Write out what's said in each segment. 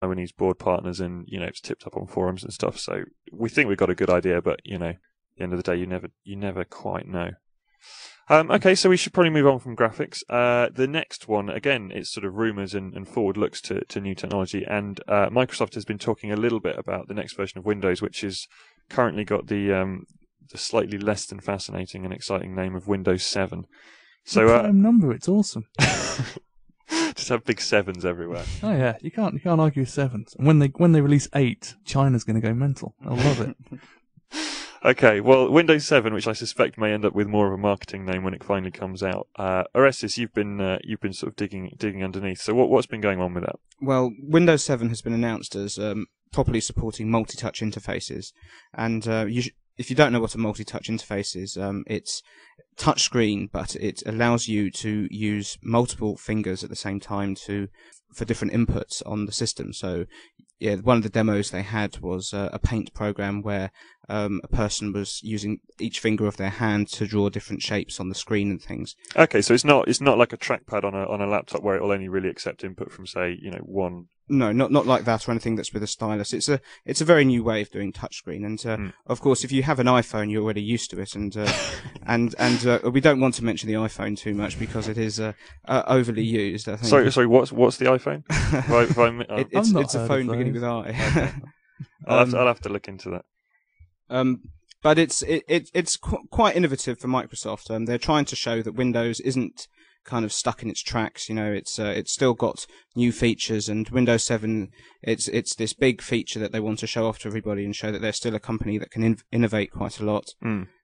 Taiwanese board partners, and it's tipped up on forums and stuff. So we think we've got a good idea, but at the end of the day, you never quite know. Okay, so we should probably move on from graphics. The next one, again, it's sort of rumours and forward looks to new technology, and Microsoft has been talking a little bit about the next version of Windows, which is currently got the slightly less than fascinating and exciting name of Windows 7. So prime number, it's awesome. Just have big sevens everywhere. Oh yeah, you can't argue with sevens. And when they release 8, China's going to go mental. They'll love it. Okay, well, Windows 7, which I suspect may end up with more of a marketing name when it finally comes out. Orestis, you've been sort of digging underneath. So what's been going on with that? Well, Windows 7 has been announced as properly supporting multi-touch interfaces, and if you don't know what a multi-touch interface is, it's touchscreen, but it allows you to use multiple fingers at the same time for different inputs on the system. So, yeah, one of the demos they had was a paint program where a person was using each finger of their hand to draw different shapes on the screen and things. Okay, so it's not like a trackpad on a laptop where it will only really accept input from, say, one. No, not like that or anything that's with a stylus. It's a very new way of doing touchscreen, and of course, if you have an iPhone, you're already used to it, and we don't want to mention the iPhone too much because it is overly used. I think. Sorry, what's the iPhone? It's a phone beginning with I. Okay. I'll have to look into that. But it's quite innovative for Microsoft. They're trying to show that Windows isn't kind of stuck in its tracks. It's still got new features, and Windows 7, it's this big feature that they want to show off to everybody and show that they're still a company that can innovate quite a lot,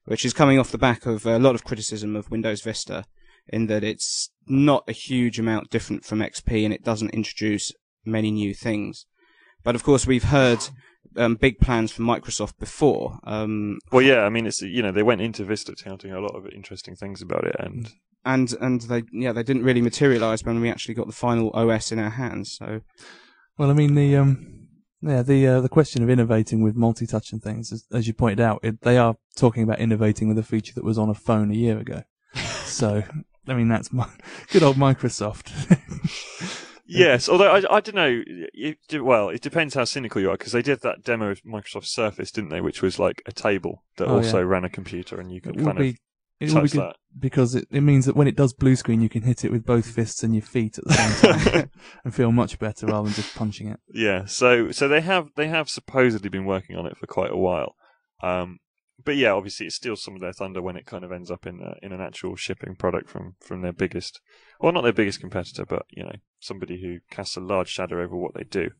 which is coming off the back of a lot of criticism of Windows Vista, in that it's not a huge amount different from XP and it doesn't introduce many new things. But of course, we've heard big plans from Microsoft before. Well, yeah, I mean, it's they went into Vista touting a lot of interesting things about it, and they didn't really materialise when we actually got the final OS in our hands. So, well, I mean the question of innovating with multi-touch and things, as you pointed out, they are talking about innovating with a feature that was on a phone a year ago. So, I mean, that's good old Microsoft. Yes, although I don't know. It depends how cynical you are, because they did that demo of Microsoft Surface, didn't they? Which was like a table that also ran a computer, and you could touch that. Because it means that when it does blue screen, you can hit it with both fists and your feet at the same time and feel much better rather than just punching it. Yeah, so they have supposedly been working on it for quite a while. But yeah, obviously it steals some of their thunder when it kind of ends up in an actual shipping product from their biggest, well, not their biggest competitor, but somebody who casts a large shadow over what they do.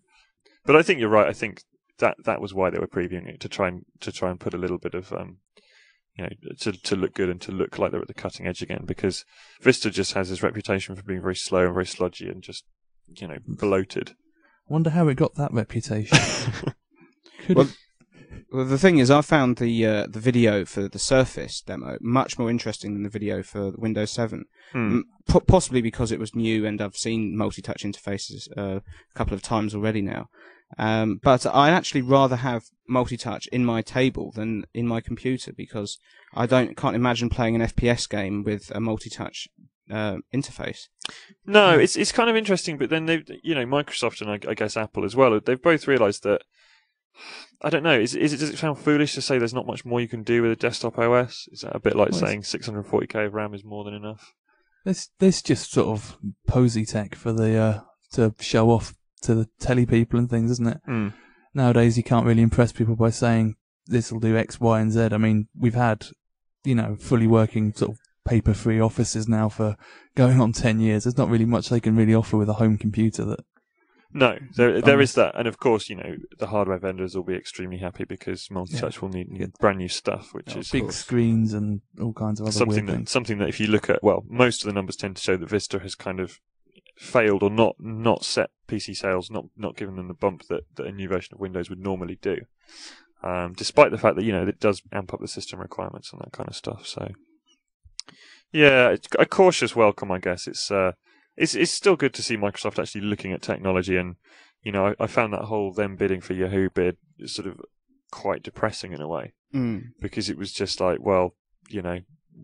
But I think you're right. I think that was why they were previewing it, to try and put a little bit of to look good and to look like they're at the cutting edge again, because Vista just has this reputation for being very slow and very sludgy and just bloated. I wonder how it got that reputation. Well, the thing is, I found the video for the Surface demo much more interesting than the video for Windows 7. Possibly because it was new, and I've seen multi-touch interfaces a couple of times already now. But I'd actually rather have multi-touch in my table than in my computer, because I can't imagine playing an FPS game with a multi-touch interface. No, it's kind of interesting, but then Microsoft and I guess Apple as well, they've both realised that. I don't know. Does it sound foolish to say there's not much more you can do with a desktop OS? Is that a bit like saying 640k of RAM is more than enough? This just sort of posy tech for to show off to the telly people and things, isn't it? Nowadays, you can't really impress people by saying this will do X, Y, and Z. I mean, we've had fully working sort of paper-free offices now for going on 10 years. There's not really much they can really offer with a home computer that. No, there is that, and of course, the hardware vendors will be extremely happy because multi-touch will need brand new stuff, which is big screens and all kinds of other weird things. Something that if you look at, most of the numbers tend to show that Vista has kind of failed or not set PC sales, not given them the bump that a new version of Windows would normally do, despite the fact that it does amp up the system requirements and that kind of stuff. So, yeah, it's a cautious welcome, I guess. It's still good to see Microsoft actually looking at technology, and I found that whole them bidding for Yahoo bid sort of quite depressing in a way, because it was just like,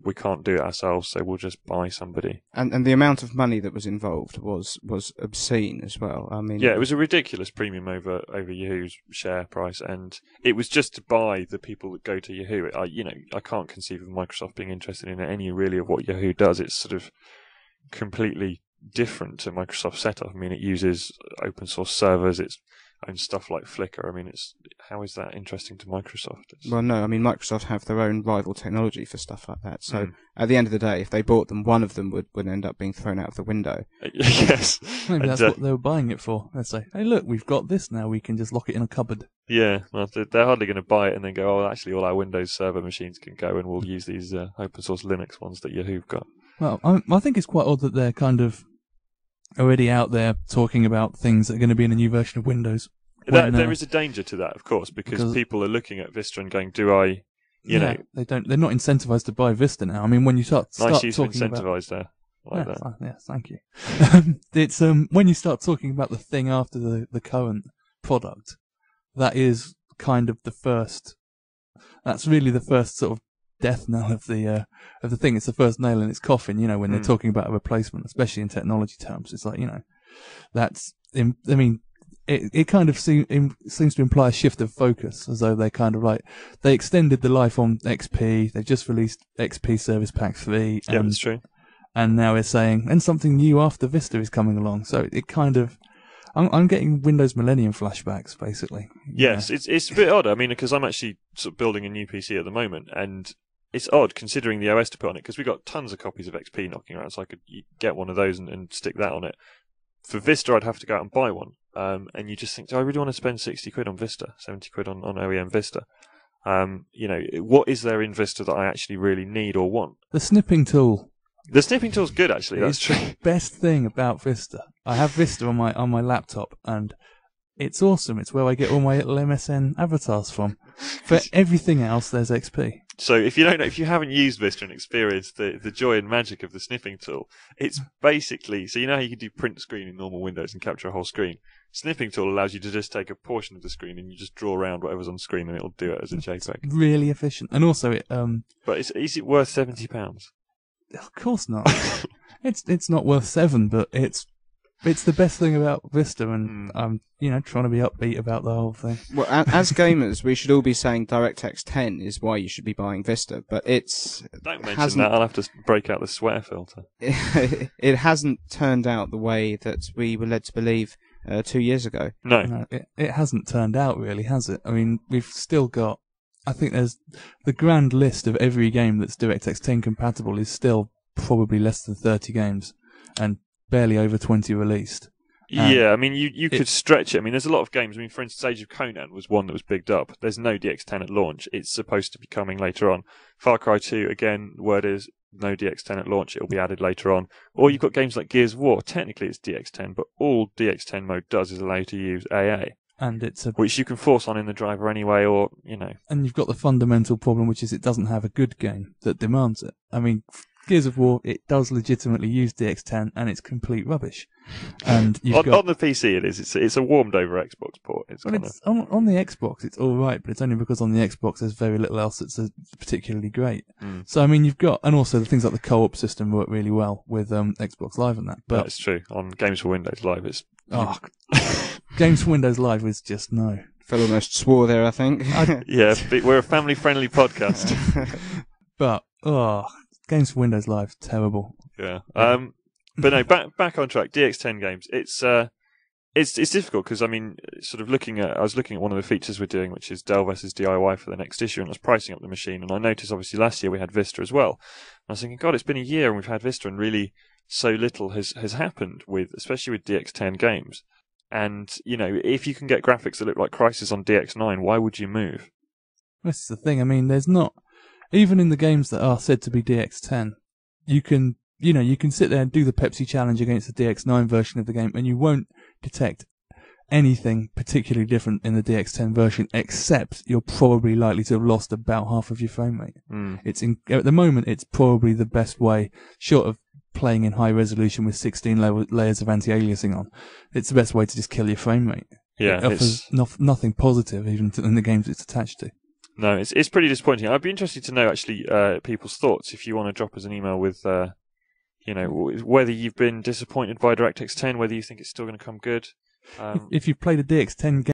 we can't do it ourselves, so we'll just buy somebody. And the amount of money that was involved was obscene as well. I mean, yeah, it was a ridiculous premium over Yahoo's share price, and it was just to buy the people that go to Yahoo. I can't conceive of Microsoft being interested in any really of what Yahoo does. It's sort of completely different to Microsoft's setup. I mean, it uses open source servers. It's own stuff like Flickr. I mean, how is that interesting to Microsoft? Well, no, I mean, Microsoft have their own rival technology for stuff like that. So at the end of the day, if they bought them, one of them would end up being thrown out of the window. Yes. Maybe that's what they were buying it for. They'd say, hey, look, we've got this now. We can just lock it in a cupboard. Yeah, well, they're hardly going to buy it and then go, oh, actually, all our Windows Server machines can go and we'll use these open source Linux ones that Yahoo've got. Well, I think it's quite odd that they're kind of already out there talking about things that are going to be in a new version of Windows. There is a danger to that, of course, because people are looking at Vista and going, "Do I?" You know, they're not incentivized to buy Vista now. I mean, when you start nice use of talking incentivized there, like that. Yes, thank you. It's when you start talking about the thing after the current product, that is kind of the first. That's really the first sort of death knell of the thing. It's the first nail in its coffin. You know, when they're talking about a replacement, especially in technology terms, it's like, you know, that's. I mean. It kind of seems to imply a shift of focus, as though they kind of like they extended the life on XP. They've just released XP Service Pack 3. Yeah, that's true. And now we're saying, and something new after Vista is coming along. So it kind of, I'm getting Windows Millennium flashbacks, basically. Yes, yeah. It's a bit odd. I mean, because I'm actually sort of building a new PC at the moment, and it's odd considering the OS to put on it, because we've got tons of copies of XP knocking around, so I could get one of those and stick that on it. For Vista, I'd have to go out and buy one. And you just think, do I really want to spend 60 quid on Vista, 70 quid on OEM Vista? You know, what is there in Vista that I actually really need or want? The snipping tool. The snipping tool's good, actually. That's true. The best thing about Vista. I have Vista on my laptop, and it's awesome. It's where I get all my little MSN avatars from. For everything else, there's XP. So if you haven't used Vista and experienced the joy and magic of the snipping tool, it's basically, so you know how you can do print screen in normal Windows and capture a whole screen? Snipping tool allows you to just take a portion of the screen and you just draw around whatever's on screen and it'll do it as a JPEG. It's really efficient. And also it But is it worth £70? Of course not. It's not worth £7, but it's the best thing about Vista, and I'm trying to be upbeat about the whole thing. Well, as gamers, we should all be saying DirectX 10 is why you should be buying Vista, but don't mention that. I'll have to break out the swear filter. It hasn't turned out the way that we were led to believe 2 years ago. No, it hasn't turned out really, has it? I mean, we've still got. I think there's the grand list of every game that's DirectX 10 compatible is still probably less than 30 games, and barely over 20 released. Yeah, I mean, you could stretch it. I mean, there's a lot of games. I mean, for instance, Age of Conan was one that was bigged up. There's no DX10 at launch. It's supposed to be coming later on. Far Cry 2, again, word is no DX10 at launch. It'll be added later on. Or you've got games like Gears of War. Technically, it's DX10, but all DX10 mode does is allow you to use AA. And which you can force on in the driver anyway, or, you know. And you've got the fundamental problem, which is it doesn't have a good game that demands it. I mean, Gears of War, it does legitimately use DX10, and it's complete rubbish. And on the PC, it is. It's a warmed over Xbox port. On the Xbox, it's all right, but it's only because on the Xbox there's very little else that's particularly great. So I mean, and also the things like the co-op system work really well with Xbox Live and that. But that's true. On Games for Windows Live, it's Games for Windows Live is just no. Phil almost swore there, I think. Yeah, we're a family-friendly podcast. But Games for Windows Live, terrible. Yeah. But no, back on track. DX10 games. It's difficult because I mean, I was looking at one of the features we're doing, which is Dell versus DIY for the next issue, and I was pricing up the machine, and I noticed obviously last year we had Vista as well. And I was thinking, God, it's been a year and we've had Vista, and really so little has happened especially with DX10 games. And you know, if you can get graphics that look like Crysis on DX9, why would you move? This is the thing. I mean, there's not. Even in the games that are said to be DX10, you can sit there and do the Pepsi challenge against the DX9 version of the game, and you won't detect anything particularly different in the DX10 version, except you're probably likely to have lost about half of your frame rate. At the moment, it's probably the best way, short of playing in high resolution with 16 layers of anti-aliasing on. It's the best way to just kill your frame rate. Yeah, it offers nothing positive even in the games it's attached to. No, it's pretty disappointing. I'd be interested to know actually people's thoughts. If you want to drop us an email with whether you've been disappointed by DirectX 10, whether you think it's still going to come good. If you've played a DX10